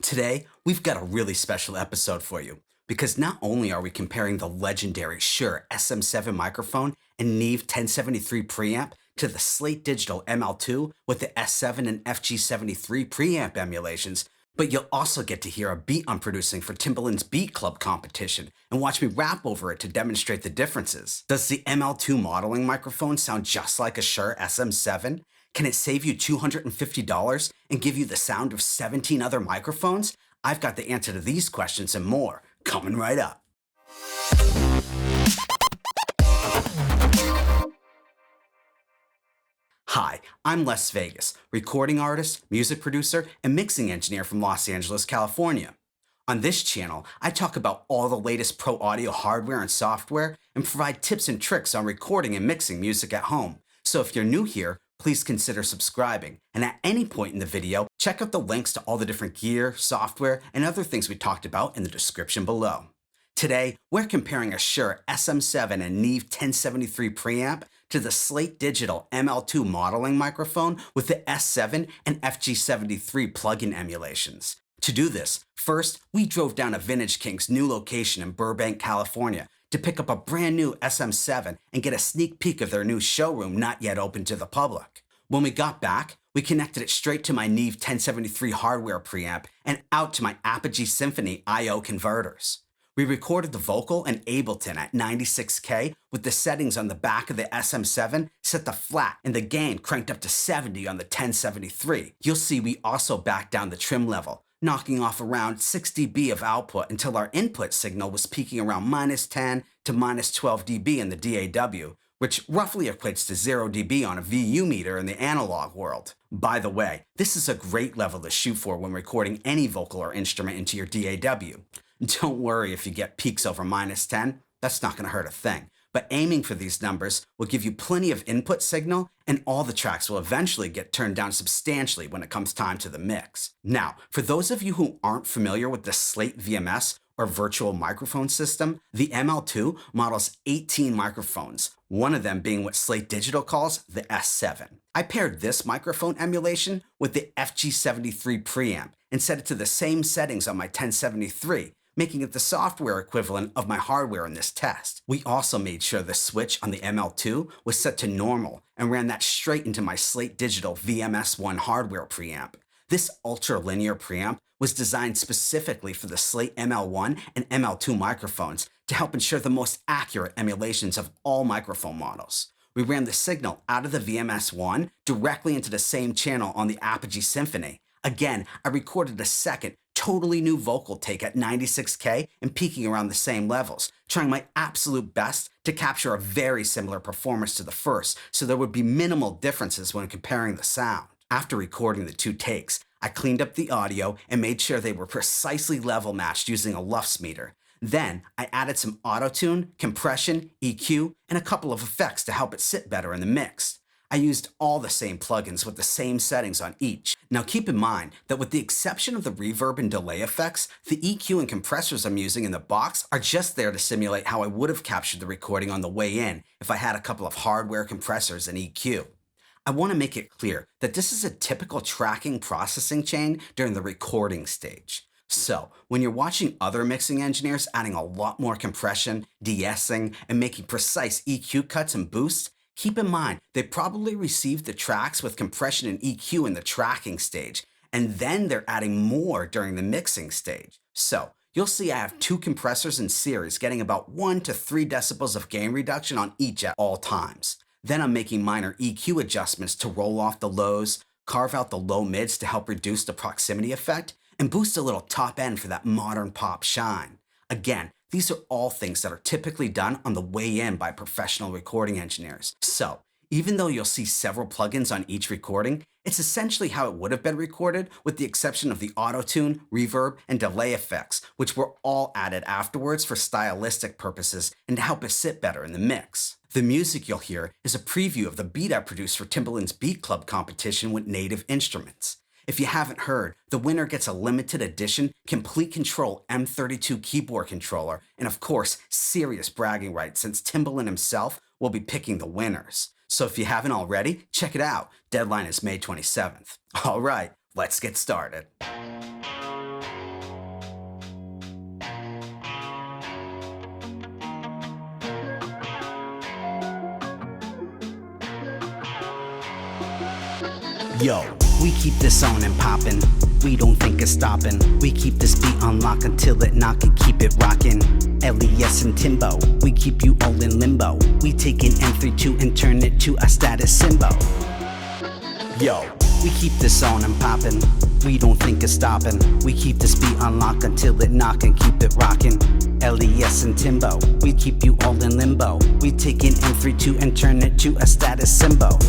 Today, we've got a really special episode for you because not only are we comparing the legendary Shure SM7 microphone and Neve 1073 preamp to the Slate Digital ML2 with the S7 and FG73 preamp emulations, but you'll also get to hear a beat I'm producing for Timbaland's BeatClub competition and watch me rap over it to demonstrate the differences. Does the ML2 modeling microphone sound just like a Shure SM7? Can it save you $250 and give you the sound of 17 other microphones? I've got the answer to these questions and more coming right up. Hi, I'm Les Vegas, recording artist, music producer, and mixing engineer from Los Angeles, California. On this channel, I talk about all the latest pro audio hardware and software and provide tips and tricks on recording and mixing music at home. So if you're new here, please consider subscribing. And at any point in the video, check out the links to all the different gear, software, and other things we talked about in the description below. Today, we're comparing a Shure SM7 and Neve 1073 preamp to the Slate Digital ML2 modeling microphone with the S7 and FG73 plugin emulations. To do this, first, we drove down to Vintage King's new location in Burbank, California to pick up a brand new SM7 and get a sneak peek of their new showroom not yet open to the public. When we got back, we connected it straight to my Neve 1073 hardware preamp and out to my Apogee Symphony I/O converters. We recorded the vocal in Ableton at 96K with the settings on the back of the SM7 set to flat and the gain cranked up to 70 on the 1073. You'll see we also backed down the trim level, knocking off around 6 dB of output until our input signal was peaking around -10 to -12 dB in the DAW, which roughly equates to 0 dB on a VU meter in the analog world. By the way, this is a great level to shoot for when recording any vocal or instrument into your DAW. Don't worry if you get peaks over -10, that's not going to hurt a thing. But aiming for these numbers will give you plenty of input signal, and all the tracks will eventually get turned down substantially when it comes time to the mix. Now, for those of you who aren't familiar with the Slate VMS or virtual microphone system, the ML2 models 18 microphones, one of them being what Slate Digital calls the S7. I paired this microphone emulation with the FG73 preamp and set it to the same settings on my 1073, making it the software equivalent of my hardware in this test. We also made sure the switch on the ML2 was set to normal and ran that straight into my Slate Digital VMS-ONE hardware preamp. This ultra-linear preamp was designed specifically for the Slate ML1 and ML2 microphones to help ensure the most accurate emulations of all microphone models. We ran the signal out of the VMS-ONE directly into the same channel on the Apogee Symphony. Again, I recorded a second, totally new vocal take at 96K and peaking around the same levels, trying my absolute best to capture a very similar performance to the first, so there would be minimal differences when comparing the sound. After recording the two takes, I cleaned up the audio and made sure they were precisely level matched using a LUFS meter. Then, I added some auto-tune, compression, EQ, and a couple of effects to help it sit better in the mix. I used all the same plugins with the same settings on each. Now keep in mind that with the exception of the reverb and delay effects, the EQ and compressors I'm using in the box are just there to simulate how I would have captured the recording on the way in if I had a couple of hardware compressors and EQ. I want to make it clear that this is a typical tracking processing chain during the recording stage. So, when you're watching other mixing engineers adding a lot more compression, de-essing, and making precise EQ cuts and boosts, keep in mind they probably received the tracks with compression and EQ in the tracking stage, and then they're adding more during the mixing stage. So, you'll see I have two compressors in series getting about 1 to 3 decibels of gain reduction on each at all times. Then I'm making minor EQ adjustments to roll off the lows, carve out the low mids to help reduce the proximity effect, and boost a little top end for that modern pop shine. Again, these are all things that are typically done on the way in by professional recording engineers. So, even though you'll see several plugins on each recording, it's essentially how it would have been recorded with the exception of the auto-tune, reverb, and delay effects, which were all added afterwards for stylistic purposes and to help it sit better in the mix. The music you'll hear is a preview of the beat I produced for Timbaland's BeatClub competition with Native Instruments. If you haven't heard, the winner gets a limited edition Complete Control M32 keyboard controller, and of course, serious bragging rights since Timbaland himself will be picking the winners. So if you haven't already, check it out. Deadline is May 27th. All right, let's get started. Yo, we keep this on and poppin'. We don't think it's stopping. We keep this beat on lock until it knock and keep it rockin'. LES and Timbo, we keep you all in limbo. We take an M32 and turn it to a status symbol. Yo, we keep this on and poppin'. We don't think it's stopping. We keep this beat on lock until it knock and keep it rockin'. LES and Timbo, we keep you all in limbo. We take an M32 and turn it to a status symbol.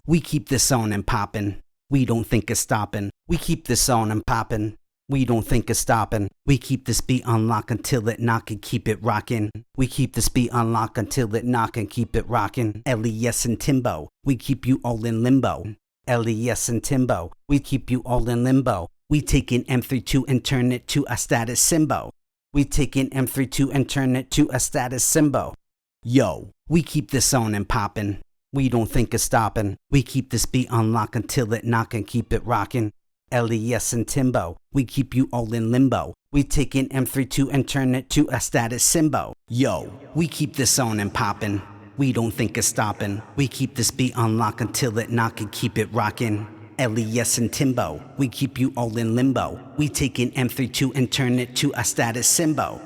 We keep this on and poppin'. We don't think it's stopping. We keep this on and poppin'. We don't think it's stopping. We keep this beat on lock until it knock and keep it rockin'. We keep this beat on lock until it knock and keep it rockin'. LES and Timbo, we keep you all in limbo. LES and Timbo, we keep you all in limbo. We take an M32 and turn it to a status symbol. We take an M32 and turn it to a status symbol. Yo, we keep this on and poppin'. We don't think it's stopping. We keep this beat on lock until it knock and keep it rockin'. LES and Timbo, we keep you all in limbo. We take an M32 and turn it to a status symbol. Yo, we keep this on and poppin'. We don't think it's stopping. We keep this beat on lock until it knock and keep it rockin'. LES and Timbo, we keep you all in limbo. We take an M32 and turn it to a status symbol.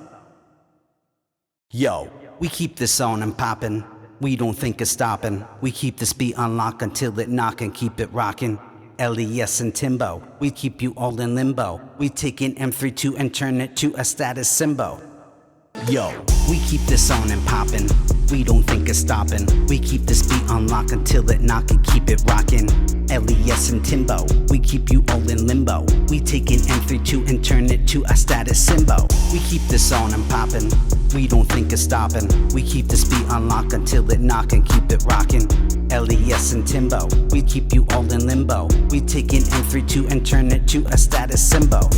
Yo, we keep this on and poppin'. We don't think it's stopping. We keep this beat on lock until it knock and keep it rockin'. LES and Timbo, we keep you all in limbo. We take an M32 and turn it to a status symbol. Yo, we keep this on and poppin'. We don't think it's stopping. We keep this beat on lock until it knock and keep it rockin'. LES and Timbo, we keep you all in limbo. We take an M32 and turn it to a status symbol. We keep this on and poppin'. We don't think it's stopping. We keep this beat on lock until it knock and keep it rockin'. LES and Timbo, we keep you all in limbo. We take an M32 and turn it to a status symbol.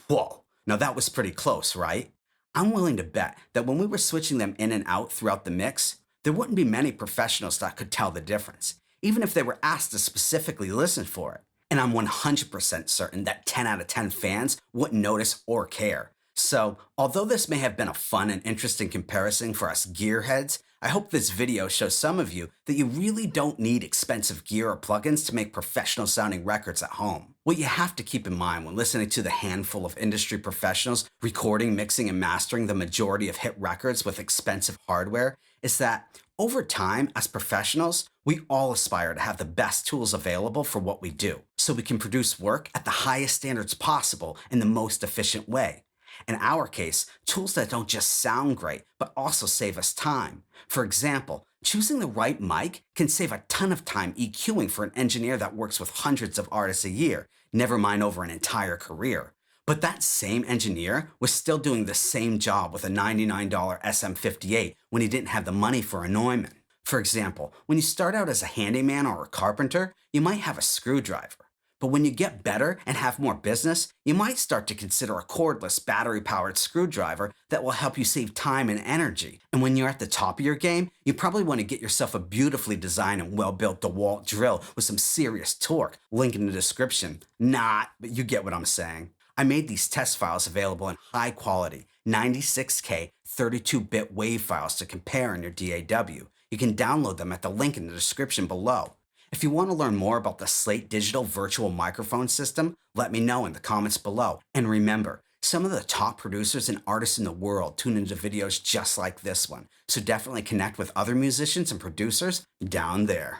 Whoa, now that was pretty close, right? I'm willing to bet that when we were switching them in and out throughout the mix, there wouldn't be many professionals that could tell the difference, even if they were asked to specifically listen for it. And I'm 100% certain that 10 out of 10 fans wouldn't notice or care. So, although this may have been a fun and interesting comparison for us gearheads, I hope this video shows some of you that you really don't need expensive gear or plugins to make professional sounding records at home. What you have to keep in mind when listening to the handful of industry professionals recording, mixing, and mastering the majority of hit records with expensive hardware is that over time, as professionals, we all aspire to have the best tools available for what we do, so we can produce work at the highest standards possible in the most efficient way. In our case, tools that don't just sound great, but also save us time. For example, choosing the right mic can save a ton of time EQing for an engineer that works with hundreds of artists a year, never mind over an entire career. But that same engineer was still doing the same job with a $99 SM58 when he didn't have the money for a Neumann. For example, when you start out as a handyman or a carpenter, you might have a screwdriver. But when you get better and have more business, you might start to consider a cordless, battery-powered screwdriver that will help you save time and energy. And when you're at the top of your game, you probably want to get yourself a beautifully designed and well-built DeWalt drill with some serious torque. Link in the description. But you get what I'm saying. I made these test files available in high-quality 96K 32-bit WAV files to compare in your DAW. You can download them at the link in the description below. If you want to learn more about the Slate Digital virtual microphone system, let me know in the comments below. And remember, some of the top producers and artists in the world tune into videos just like this one, so definitely connect with other musicians and producers down there.